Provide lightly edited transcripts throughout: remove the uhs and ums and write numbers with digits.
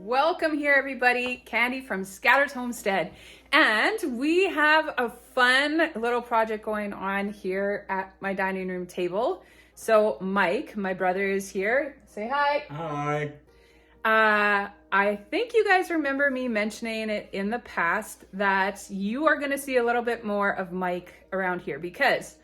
Welcome here, everybody. Candy from Scattered Homestead. And we have a fun little project going on here at my dining room table. So Mike, my brother, is here. Say hi. Hi. I think you guys remember me mentioning it in the past that you are going to see a little bit more of Mike around here because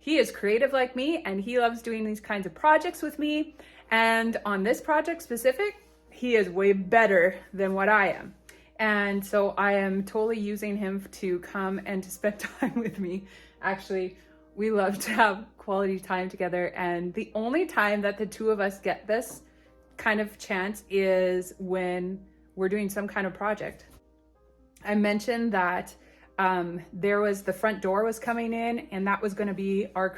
he is creative like me and he loves doing these kinds of projects with me. And on this project specific, he is way better than what I am. And so I am totally using him to come and to spend time with me. Actually, we love to have quality time together. And the only time that the two of us get this kind of chance is when we're doing some kind of project. I mentioned that there was the front door was coming in and that was going to be our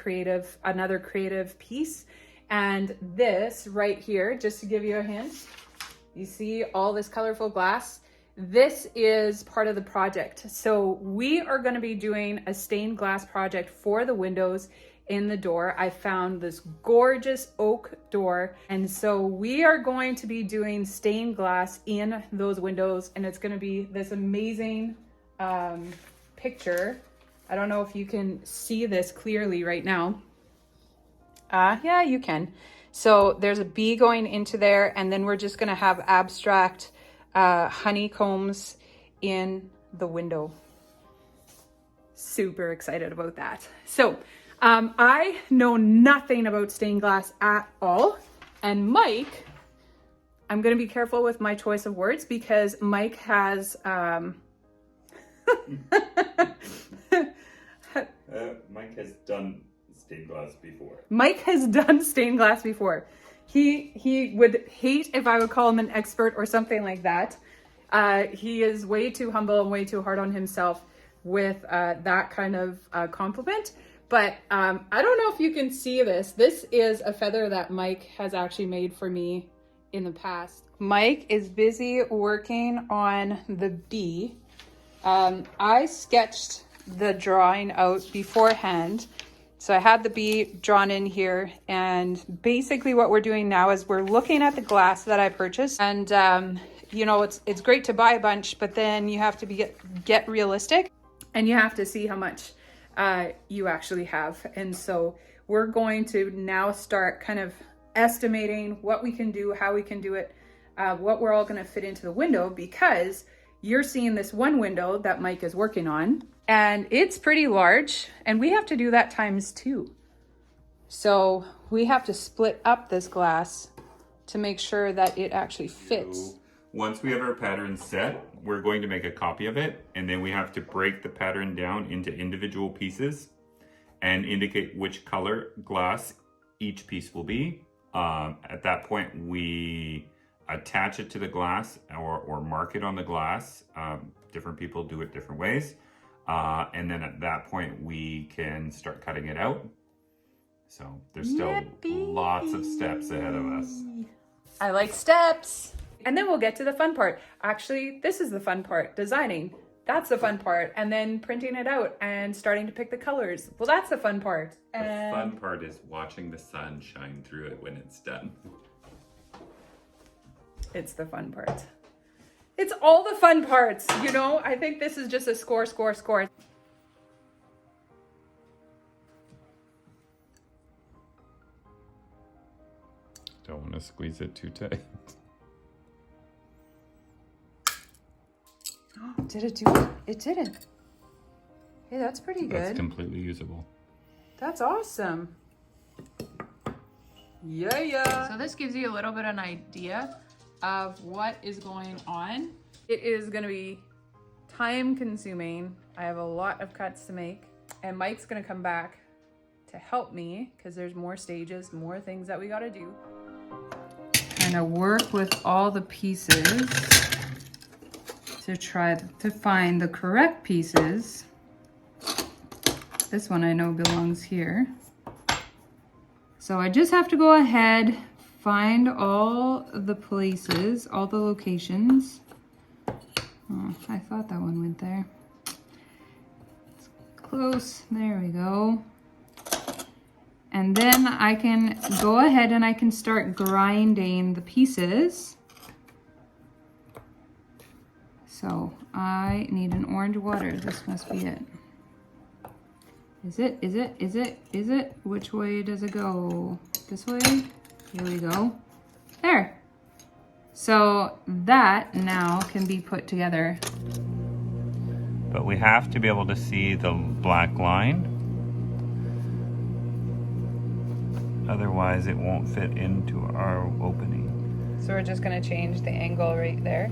another creative piece. And this right here, just to give you a hint, you see all this colorful glass. This is part of the project. So we are going to be doing a stained glass project for the windows in the door. I found this gorgeous oak door. And so we are going to be doing stained glass in those windows. And it's going to be this amazing picture. I don't know if you can see this clearly right now. Yeah, you can. So there's a bee going into there, and then we're just going to have abstract honeycombs in the window. Super excited about that. So I know nothing about stained glass at all. And Mike, I'm going to be careful with my choice of words because Mike has... Mike has done stained glass before. Mike has done stained glass before. He would hate if I would call him an expert or something like that. He is way too humble and way too hard on himself with that kind of compliment. But I don't know if you can see this. This is a feather that Mike has actually made for me in the past. Mike is busy working on the bee. I sketched the drawing out beforehand. So I had the bee drawn in here, and basically what we're doing now is we're looking at the glass that I purchased, and you know, it's great to buy a bunch, but then you have to get realistic, and you have to see how much you actually have. And so we're going to now start kind of estimating what we can do, how we can do it, what we're all going to fit into the window, because you're seeing this one window that Mike is working on. And it's pretty large, and we have to do that times 2. So we have to split up this glass to make sure that it actually fits. So once we have our pattern set, we're going to make a copy of it, and then we have to break the pattern down into individual pieces and indicate which color glass each piece will be. At that point, we attach it to the glass or mark it on the glass. Different people do it different ways. And then at that point, we can start cutting it out. So there's still lots of steps ahead of us. I like steps. And then we'll get to the fun part. Actually, this is the fun part, designing. That's the fun part. And then printing it out and starting to pick the colors. Well, that's the fun part. The fun part is watching the sun shine through it when it's done. It's the fun part. It's all the fun parts, you know? I think this is just a score. Don't want to squeeze it too tight. Did it do it? It didn't. Hey, that's pretty good. That's completely usable. That's awesome. Yeah. So this gives you a little bit of an idea of what is going on. It is going to be time consuming. I have a lot of cuts to make, and Mike's going to come back to help me because there's more stages, more things that we got to do. And I work with all the pieces to try to find the correct pieces. This one I know belongs here. So I just have to go ahead, find all the places, all the locations. Oh, I thought that one went there. It's close, there we go. And then I can go ahead and I can start grinding the pieces. So I need an orange water. This must be it. Is it? Is it? Is it? Is it? Which way does it go? This way? Here we go. There. So that now can be put together. But we have to be able to see the black line. Otherwise it won't fit into our opening. So we're just gonna change the angle right there.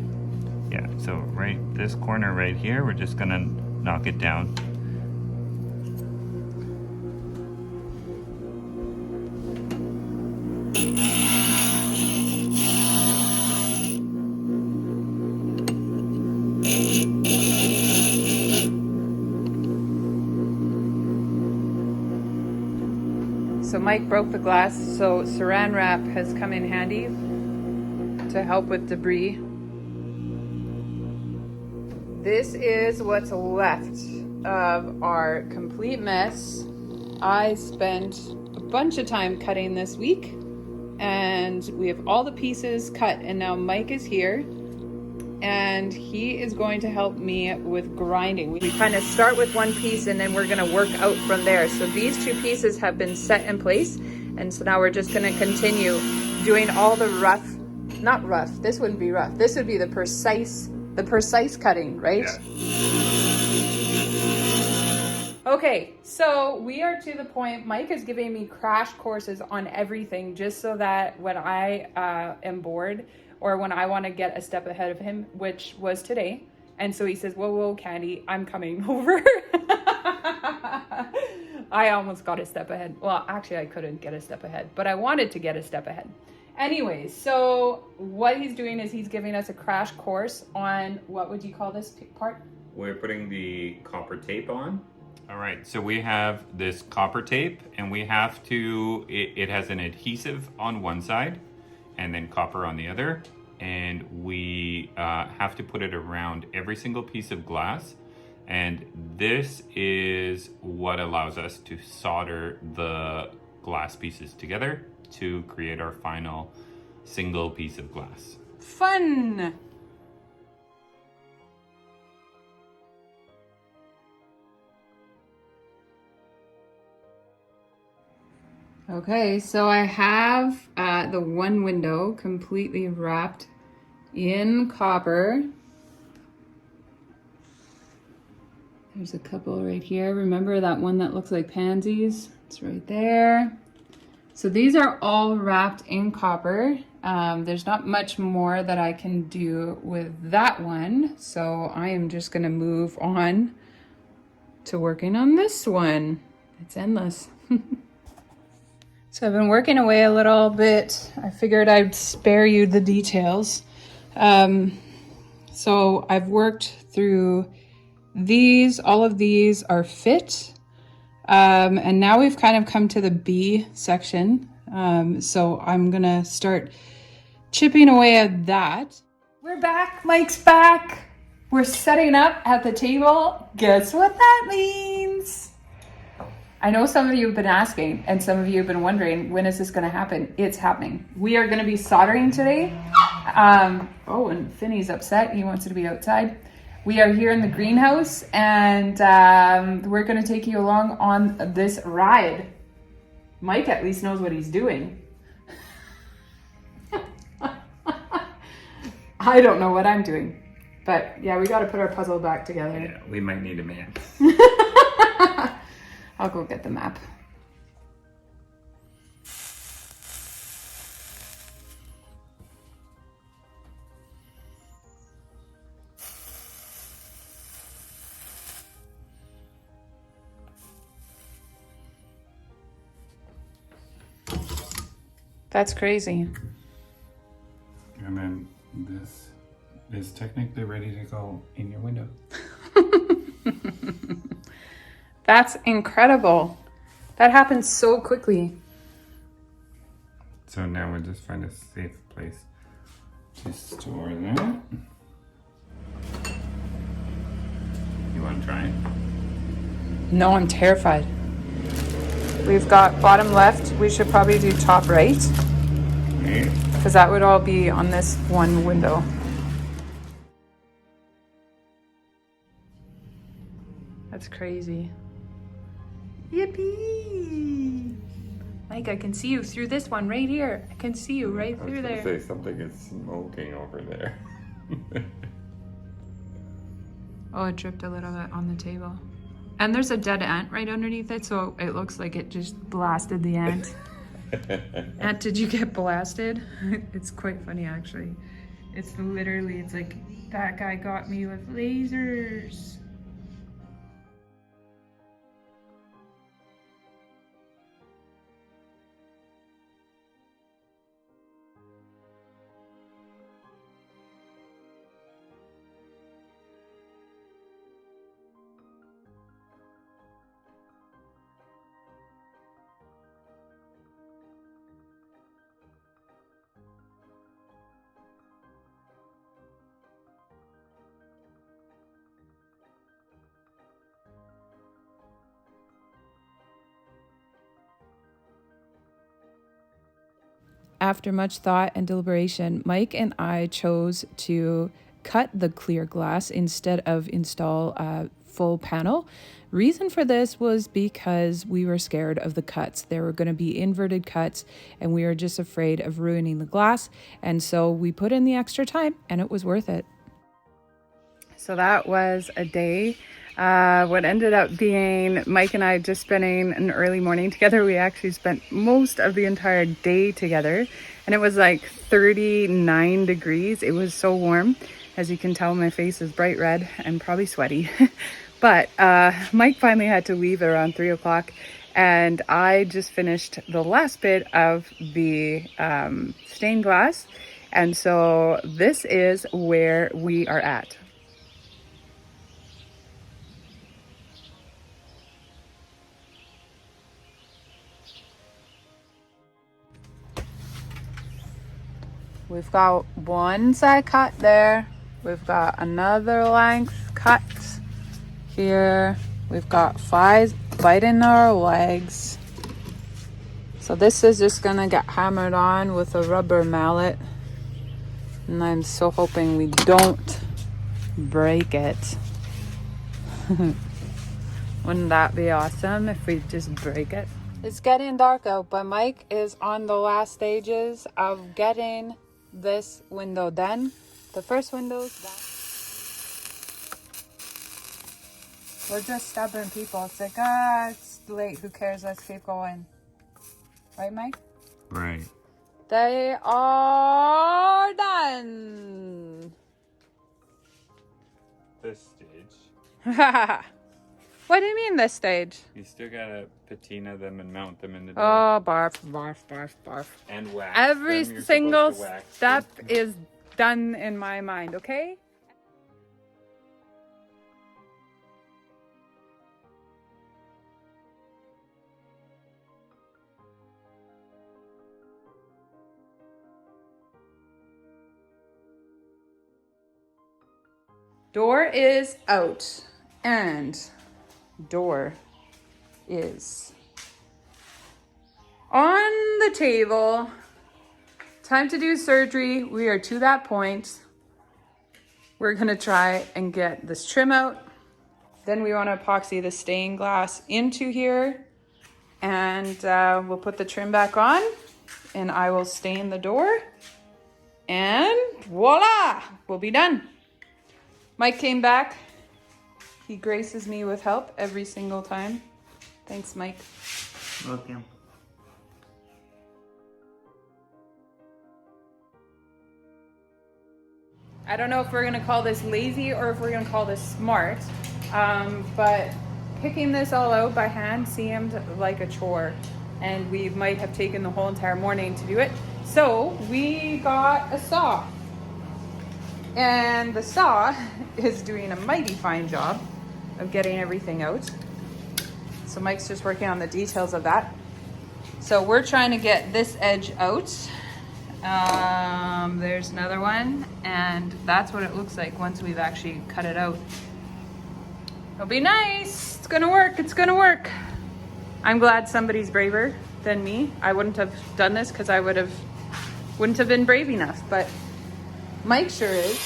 Yeah, so right this corner right here, we're just gonna knock it down. So Mike broke the glass, so saran wrap has come in handy to help with debris. This is what's left of our complete mess. I spent a bunch of time cutting this week, and we have all the pieces cut, and now Mike is here and he is going to help me with grinding. We kind of start with one piece and then we're going to work out from there. So these two pieces have been set in place, and so now we're just going to continue doing all the rough, not rough, this wouldn't be rough, this would be the precise cutting, right? Yeah. Okay, so we are to the point, Mike is giving me crash courses on everything just so that when I am bored or when I want to get a step ahead of him, which was today. And so he says, whoa, Candy, I'm coming over. I almost got a step ahead. Well, actually I couldn't get a step ahead, but I wanted to get a step ahead. Anyways, so what he's doing is he's giving us a crash course on, what would you call this part? We're putting the copper tape on. All right, so we have this copper tape, and we have to, it has an adhesive on one side and then copper on the other. And we have to put it around every single piece of glass. And this is what allows us to solder the glass pieces together to create our final single piece of glass. Fun! Okay, so I have the one window completely wrapped in copper. There's a couple right here. Remember that one that looks like pansies? It's right there. So these are all wrapped in copper. There's not much more that I can do with that one. So I am just gonna move on to working on this one. It's endless. So I've been working away a little bit. I figured I'd spare you the details. So I've worked through these, all of these are fit. And now we've kind of come to the B section. So I'm gonna start chipping away at that. We're back, Mike's back. We're setting up at the table. Guess what that means? I know some of you have been asking, and some of you have been wondering, when is this going to happen? It's happening. We are going to be soldering today. Oh, and Finney's upset. He wants to be outside. We are here in the greenhouse, and we're going to take you along on this ride. Mike at least knows what he's doing. I don't know what I'm doing. But yeah, we got to put our puzzle back together. Yeah, we might need a man. I'll go get the map. That's crazy. And then this is technically ready to go in your window. That's incredible. That happened so quickly. So now we'll just find a safe place to store that. You want to try it? No, I'm terrified. We've got bottom left. We should probably do top right. Okay. Because that would all be on this one window. That's crazy. Yippee! Mike, I can see you through this one right here. I can see you right through there. Say something is smoking over there. Oh, it dripped a little bit on the table. And there's a dead ant right underneath it, so it looks like it just blasted the ant. Ant, did you get blasted? It's quite funny, actually. It's literally, it's like, that guy got me with lasers. After much thought and deliberation, Mike and I chose to cut the clear glass instead of install a full panel. Reason for this was because we were scared of the cuts. There were going to be inverted cuts and we were just afraid of ruining the glass. And so we put in the extra time and it was worth it. So that was a day. What ended up being Mike and I just spending an early morning together. We actually spent most of the entire day together and it was like 39 degrees. It was so warm. As you can tell, my face is bright red and probably sweaty. But Mike finally had to leave around 3 o'clock and I just finished the last bit of the stained glass. And so this is where we are at. We've got one side cut there. We've got another length cut here. We've got 5 biting our legs. So this is just gonna get hammered on with a rubber mallet. And I'm so hoping we don't break it. Wouldn't that be awesome if we just break it? It's getting dark out, but Mike is on the last stages of getting this window done. The first window's done. We're just stubborn people. It's like, it's late. Who cares? Let's keep going. Right, Mike? Right. They are done. This stage. What do you mean this stage? You still gotta patina them and mount them in the Oh, barf, barf, barf, barf. and wax. Every them. You're single supposed to wax step them. is done in my mind, okay? Door is out and door is on the table. Time to do surgery. We are to that point. We're gonna try and get this trim out. Then we want to epoxy the stained glass into here and we'll put the trim back on and I will stain the door and voila, we'll be done. Mike came back. He graces me with help every single time. Thanks, Mike. Welcome. I don't know if we're gonna call this lazy or if we're gonna call this smart, but picking this all out by hand seemed like a chore and we might have taken the whole entire morning to do it. So we got a saw. And the saw is doing a mighty fine job of getting everything out. So Mike's just working on the details of that. So we're trying to get this edge out. There's another one, and that's what it looks like once we've actually cut it out. It'll be nice. It's gonna work. It's gonna work. I'm glad somebody's braver than me. I wouldn't have done this because I wouldn't have been brave enough, but Mike sure is.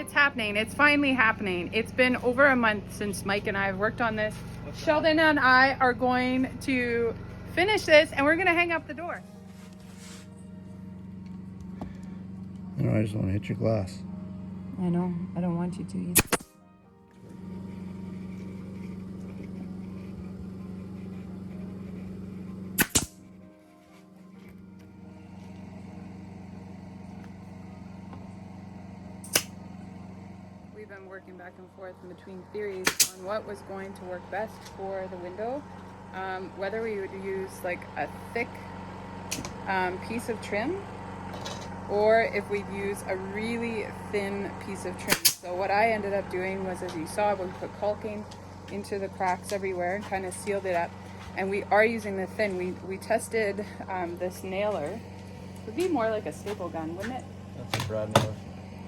It's happening. It's finally happening. It's been over a month since Mike and I have worked on this. Sheldon and I are going to finish this and we're going to hang up the door. No, I just want to hit your glass. I know. I don't want you to either. We've been working back and forth in between theories on what was going to work best for the window. Whether we would use like a thick piece of trim or if we'd use a really thin piece of trim. So what I ended up doing was, as you saw, we put caulking into the cracks everywhere and kind of sealed it up. And we are using the thin. We tested this nailer. It would be more like a staple gun, wouldn't it? That's a brad nailer.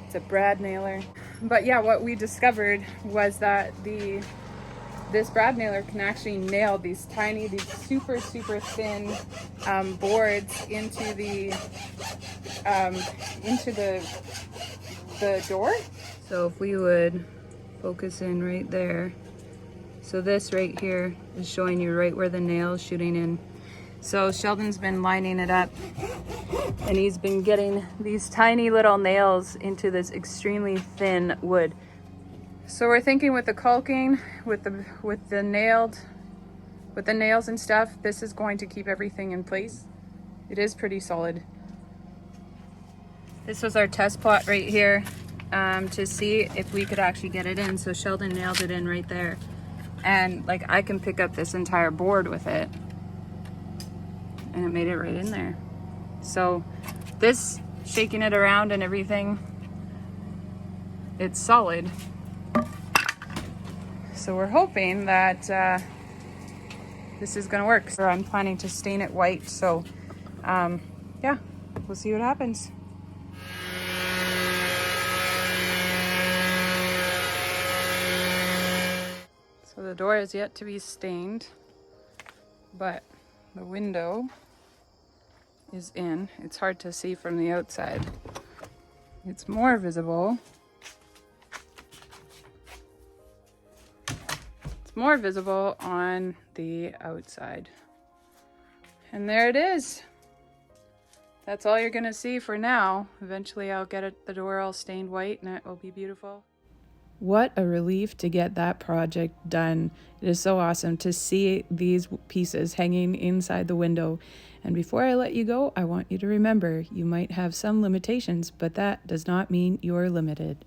It's a brad nailer. But yeah, what we discovered was that this brad nailer can actually nail these super thin boards into the door. So if we would focus in right there. So this right here is showing you right where the nail is shooting in. So Sheldon's been lining it up and he's been getting these tiny little nails into this extremely thin wood. So we're thinking with the caulking, with the nails and stuff, this is going to keep everything in place. It is pretty solid. This was our test plot right here to see if we could actually get it in. So Sheldon nailed it in right there. And like I can pick up this entire board with it. And it made it right in there. So this, shaking it around and everything, it's solid. So we're hoping that this is gonna work. So I'm planning to stain it white. So yeah, we'll see what happens. So the door is yet to be stained, but the window is in. It's hard to see from the outside. It's more visible. It's more visible on the outside. And there it is. That's all you're gonna see for now. Eventually I'll get the door all stained white and it will be beautiful. What a relief to get that project done. It is so awesome to see these pieces hanging inside the window. And before I let you go, I want you to remember you might have some limitations, but that does not mean you're limited.